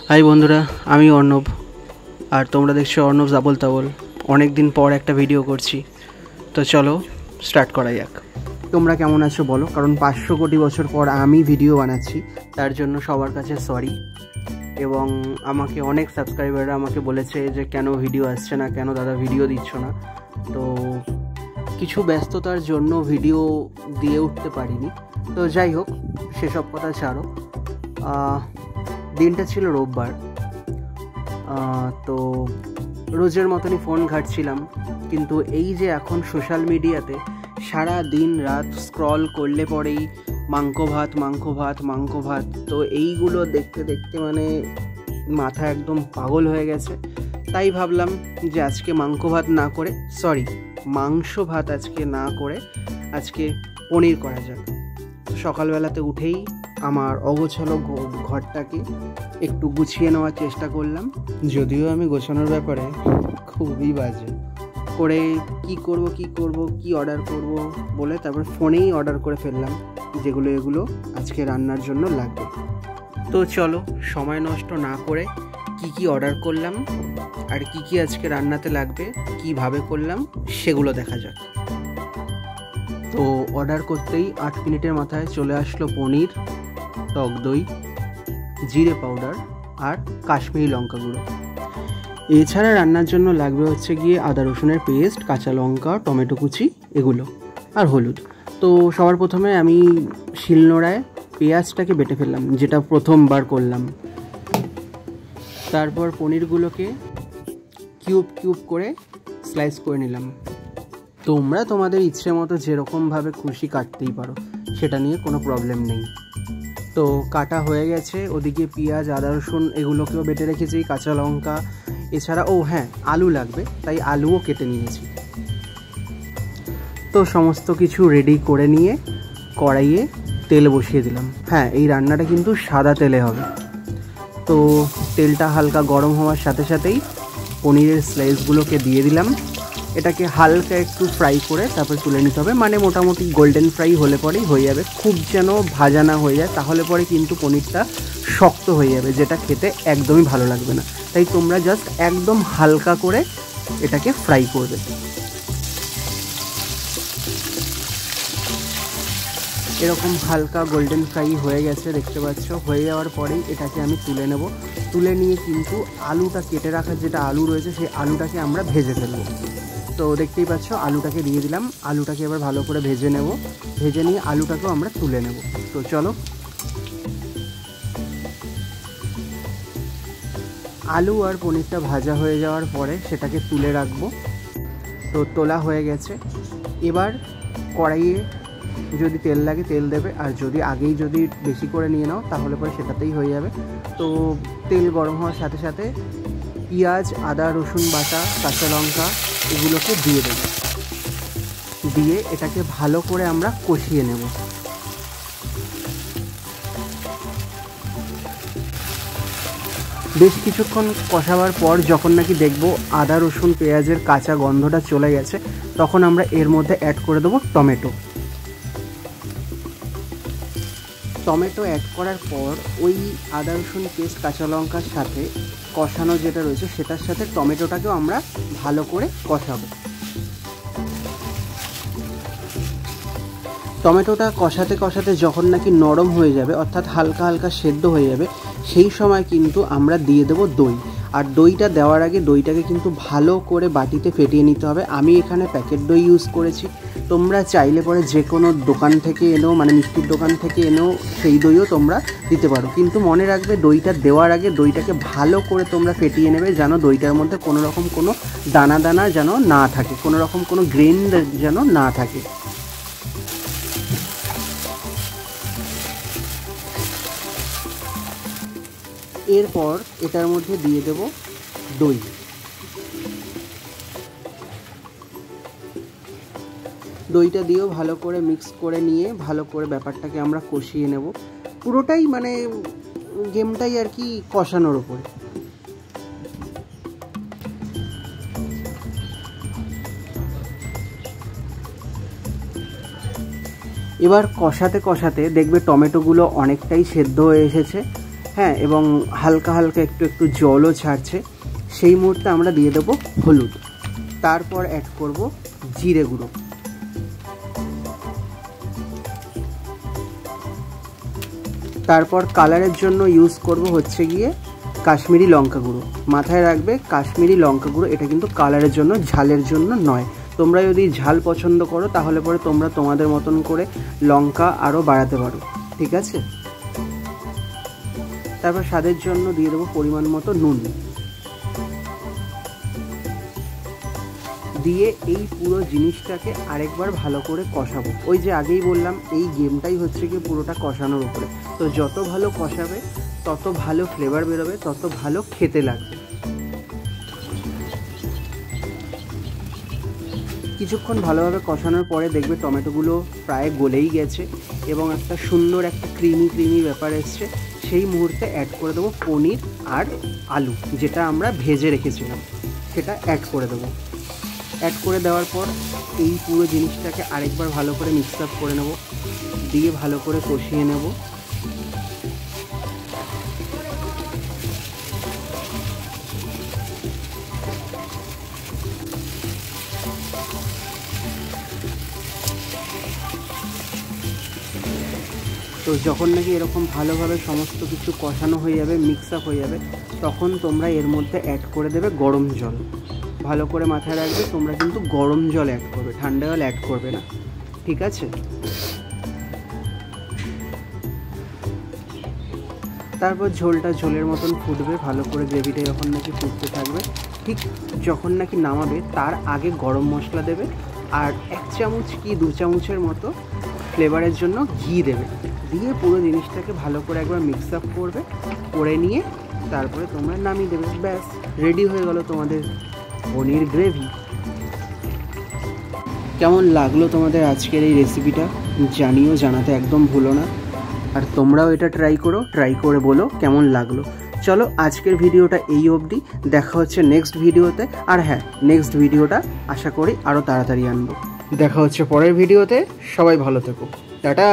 High বন্ধুরা, আমি অর্ণব আর তোমরা দেখছো অর্ণব জাবল তাবল। অনেক দিন পর একটা ভিডিও করছি, তো চলো স্টার্ট করা যাক। তোমরা কেমন আছো বলো, কারণ 500 কোটি বছর পর আমি ভিডিও বানাচ্ছি, তার জন্য সবার কাছে সরি। এবং আমাকে অনেক সাবস্ক্রাইবাররা আমাকে বলেছে যে কেন ভিডিও আসছে না, কেন দাদা ভিডিও দিচ্ছ না। তো কিছু ব্যস্ততার জন্য ভিডিও দিয়ে উঠতে পারিনি। তো যাই হোক, সেসব কথা ছাড়ো। দিনটা ছিল রোববার। তো রোজের মতনই ফোন ঘাঁটছিলাম, কিন্তু এই যে এখন সোশ্যাল মিডিয়াতে সারা দিন রাত স্ক্রল করলে পরেই মাংস ভাত, তো এইগুলো দেখতে দেখতে মানে মাথা একদম পাগল হয়ে গেছে। তাই ভাবলাম যে আজকে মাংস ভাত আজকে না করে আজকে পনির করা যাক। সকালবেলাতে উঠেই আমার অগোছালো ঘরটাকে একটু গুছিয়ে নেওয়ার চেষ্টা করলাম, যদিও আমি গোছানোর ব্যাপারে খুবই বাজে। করে কি অর্ডার করব বলে তারপর ফোনেই অর্ডার করে ফেললাম এগুলো আজকে রান্নার জন্য লাগবে। তো চলো সময় নষ্ট না করে কি অর্ডার করলাম আর কি আজকে রান্নাতে লাগবে, কিভাবে করলাম সেগুলো দেখা যাক। তো অর্ডার করতেই 8 মিনিটের মাথায় চলে আসলো পনির, টক দই, জিরে পাউডার আর কাশ্মীরি লঙ্কা গুঁড়ো। এছাড়া রান্নার জন্য লাগবে হচ্ছে গিয়ে আদা রসুনের পেস্ট, কাঁচা লঙ্কা, টমেটো কুচি এগুলো আর হলুদ। তো সবার প্রথমে আমি শিলনোড়ায় পেঁয়াজটাকে বেটে ফেললাম, যেটা প্রথমবার করলাম। তারপর পনিরগুলোকে কিউব করে স্লাইস করে নিলাম। তোমরা তোমাদের ইচ্ছে মতো যেরকমভাবে খুশি কাটতেই পারো, সেটা নিয়ে কোনো প্রবলেম নেই। তো কাটা হয়ে গেছে। ওদিকে পেঁয়াজ, আদা রসুন এগুলোকেও বেটে রেখেছি, কাঁচা লঙ্কা। এছাড়া আলু লাগবে, তাই আলুও কেটে নিয়েছি। তো সমস্ত কিছু রেডি করে নিয়ে কড়াইয়ে তেল বসিয়ে দিলাম। এই রান্নাটা কিন্তু সাদা তেলে হবে। তো তেলটা হালকা গরম হওয়ার সাথে সাথেই পনিরের স্লাইসগুলোকে দিয়ে দিলাম। এটাকে হালকা একটু ফ্রাই করে তারপর তুলে নিতে হবে, মানে মোটামুটি গোল্ডেন ফ্রাই হলে পরেই হয়ে যাবে। খুব যেন ভাজা না হয়ে যায়, তাহলে পরে কিন্তু পনিরটা শক্ত হয়ে যাবে, যেটা খেতে একদমই ভালো লাগবে না। তাই তোমরা জাস্ট একদম হালকা করে এটাকে ফ্রাই করবে। এরকম হালকা গোল্ডেন ফ্রাই হয়ে গেছে, দেখতে পাচ্ছ। হয়ে যাওয়ার পরেই এটাকে আমি তুলে নেব। তুলে নিয়ে কিন্তু আলুটা কেটে রাখার যেটা আলু রয়েছে, সেই আলুটাকে আমরা ভেজে ফেলবো। তো দেখতেই পাচ্ছ আলুটাকে দিয়ে দিলাম। আলুটাকে এবার ভালো করে ভেজে নেব। ভেজে নিয়ে আলুটাকেও আমরা তুলে নেব। তো চলো, আলু আর পনিরটা ভাজা হয়ে যাওয়ার পরে সেটাকে তুলে রাখবো। তো তোলা হয়ে গেছে। এবার কড়াইয়ে যদি তেল লাগে তেল দেবে, আর আগেই যদি বেশি করে নিয়ে নাও তাহলে পরে সেটাতেই হয়ে যাবে। তো তেল গরম হওয়ার সাথে সাথে পেঁয়াজ, আদা রসুন বাটা, কাঁচা লঙ্কা এগুলোকে দিয়ে দেব। দিয়ে এটাকে ভালো করে আমরা কষিয়ে নেব। বেশ কিছুক্ষণ কষাবার পর যখন নাকি দেখবো আদা রসুন পেঁয়াজের কাঁচা গন্ধটা চলে গেছে, তখন আমরা এর মধ্যে অ্যাড করে দেবো টমেটো অ্যাড করার পর ওই আদা রসুন পেস্ট, কাঁচা লঙ্কার সাথে কষানো যেটা রয়েছে সেটার সাথে টমেটোটাকেও আমরা ভালো করে কষাবো। টমেটোটা কষাতে যখন নাকি নরম হয়ে যাবে, অর্থাৎ হালকা সেদ্ধ হয়ে যাবে, সেই সময় কিন্তু আমরা দিয়ে দেবো দই। আর দইটা দেওয়ার আগে দইটাকে কিন্তু ভালো করে বাটিতে ফেটিয়ে নিতে হবে। আমি এখানে প্যাকেট দই ইউজ করেছি, তোমরা চাইলে পরে যে কোনো দোকান থেকে এনেও, মানে মিষ্টির দোকান থেকে এনেও সেই দইও তোমরা দিতে পারো। কিন্তু মনে রাখবে দইটা দেওয়ার আগে দইটাকে ভালো করে তোমরা ফেটিয়ে নেবে, যেন দইটার মধ্যে কোনো রকম কোনো দানা যেন না থাকে, কোনো রকম কোনো গ্রেন যেন না থাকে। এরপর এটার মধ্যে দিয়ে দেব দই। দইটা দিয়েও ভালো করে মিক্স করে নিয়ে ভালো করে ব্যাপারটাকে আমরা কষিয়ে নেব। পুরোটাই মানে গেমটাই আর কি কষানোর উপরে। এবার কষাতে কষাতে দেখবে টমেটোগুলো অনেকটাই সেদ্ধ হয়ে এসেছে। হ্যাঁ, এবং হালকা হালকা একটু একটু জলও ছাড়ছে। সেই মুহূর্তে আমরা দিয়ে দেবো হলুদ, তারপর অ্যাড করব জিরে গুঁড়ো, তারপর কালারের জন্য ইউজ করব হচ্ছে গিয়ে কাশ্মীরি লঙ্কা গুঁড়ো। মাথায় রাখবে কাশ্মীরি লঙ্কা গুঁড়ো এটা কিন্তু কালারের জন্য, ঝালের জন্য নয়। তোমরা যদি ঝাল পছন্দ করো তাহলে পরে তোমরা তোমাদের মতন করে লঙ্কা আরও বাড়াতে পারো, ঠিক আছে। তারপর স্বাদের জন্য দিয়ে দেবো পরিমাণ মতো নুন, দিয়ে এই পুরো জিনিসটাকে আরেকবার ভালো করে কষাবো। ওই যে আগেই বললাম এই গেমটাই হচ্ছে কি পুরোটা কষানোর উপরে। তো যত ভালো কষাবে তত ভালো ফ্লেভার বেরোবে, তত ভালো খেতে লাগবে। কিছুক্ষণ ভালোভাবে কষানোর পরে দেখবে টমেটোগুলো প্রায় গলেই গেছে এবং একটা সুন্দর একটা ক্রিমি ব্যাপার এসছে। সেই মুহূর্তে অ্যাড করে দেবো পনির আর আলু, যেটা আমরা ভেজে রেখেছিলাম সেটা অ্যাড করে দেবো। অ্যাড করে দেওয়ার পর এই পুরো জিনিসটাকে আরেকবার ভালো করে মিক্স আপ করে নেব, দিয়ে ভালো করে কষিয়ে নেব। তো যখন নাকি এরকম ভালোভাবে সমস্ত কিছু কষানো হয়ে যাবে, মিক্স আপ হয়ে যাবে, তখন তোমরা এর মধ্যে অ্যাড করে দেবে গরম জল। ভালো করে মাথায় রাখবে তোমরা কিন্তু গরম জল অ্যাড করবে, ঠান্ডা জল অ্যাড করবে না, ঠিক আছে। তারপর ঝোলটা ঝোলের মতন ফুটবে, ভালো করে গ্রেভিটা যখন নাকি ফুটতে থাকবে, ঠিক যখন নাকি নামাবে তার আগে গরম মশলা দেবে আর 1 চামচ কি 2 চামচের মতো ফ্লেভারের জন্য ঘি দেবে। দিয়ে পুরো জিনিসটাকে ভালো করে একবার মিক্স আপ করবে, করে নিয়ে তারপরে তোমরা নামিয়ে দেবে। ব্যাস রেডি হয়ে গেল তোমাদের পনির গ্রেভি। কেমন লাগলো তোমাদের আজকের এই রেসিপিটা জানিও, জানাতে একদম ভুলো না। আর তোমরাও এটা ট্রাই করো, ট্রাই করে বলো কেমন লাগলো। চলো আজকের ভিডিওটা এই অবধি, দেখা হচ্ছে নেক্সট ভিডিওতে। আর হ্যাঁ, নেক্সট ভিডিওটা আশা করি আরও তাড়াতাড়ি আনবো। দেখা হচ্ছে পরের ভিডিওতে, সবাই ভালো থেকো, টাটা।